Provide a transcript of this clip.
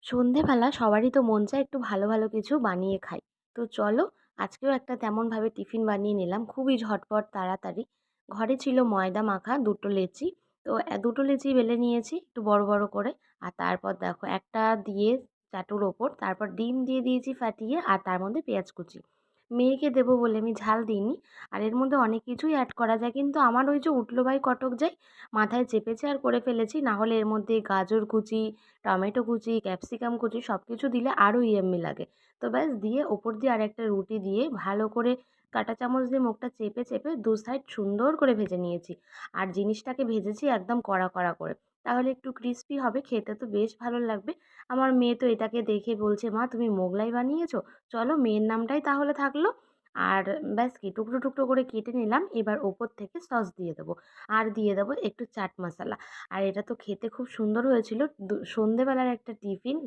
সন্ধেবেলা সবারই তো মন চায় একটু ভালো, ভালো কিছু বানিয়ে খাই। তো চলো আজকেও একটা তেমনভাবে টিফিন বানিয়ে নিলাম। খুবই ঝটপট তাড়াতাড়ি। ঘরে ছিল ময়দা মাখা ২ টো লেচি। তো ২ টো লেচি বেলে নিয়েছি একটু বড়, বড় করে। আর তারপর দেখো একটা দিয়ে চাটুর ওপর তারপর ডিম দিয়ে দিয়েছি ফাটিয়ে আর তার মধ্যে পেঁয়াজ কুচি। মেয়েকে দেবো বলে আমি ঝাল দিইনি। আর এর মধ্যে অনেক কিছুই অ্যাড করা যায় কিন্তু আমার ওই যে উঠলো ভাই কটক যাই মাথায় চেপেছে আর করে ফেলেছি। না হলে এর মধ্যে গাজর কুচি, টমেটো কুচি, ক্যাপসিকাম কুচি সবকিছু দিলে আরও ইয়াম্মি লাগে। তো ব্যাস দিয়ে ওপর দিয়ে আরেকটা রুটি দিয়ে ভালো করে কাঁটা চামচ দিয়ে মুখটা চেপে, চেপে ২ সাইড সুন্দর করে ভেজে নিয়েছি। আর জিনিসটাকে ভেজেছি একদম কড়া, কড়া করে। তাহলে একটু ক্রিস্পি হবে, খেতে তো বেশ ভালো লাগবে। আমার মেয়ে তো এটাকে দেখে বলছে, "মা তুমি মোগলাই বানিয়েছো? চলো মেয়ের নামটাই তাহলে থাকলো।" আর ব্যাস কি টুকরো, টুকরো করে কেটে নিলাম। এবার ওপর থেকে সস দিয়ে দেবো। আর দিয়ে দেবো একটু চাট মশলা। আর এটা তো খেতে খুব সুন্দর হয়েছিল। সন্ধ্যেবেলার একটা টিফিন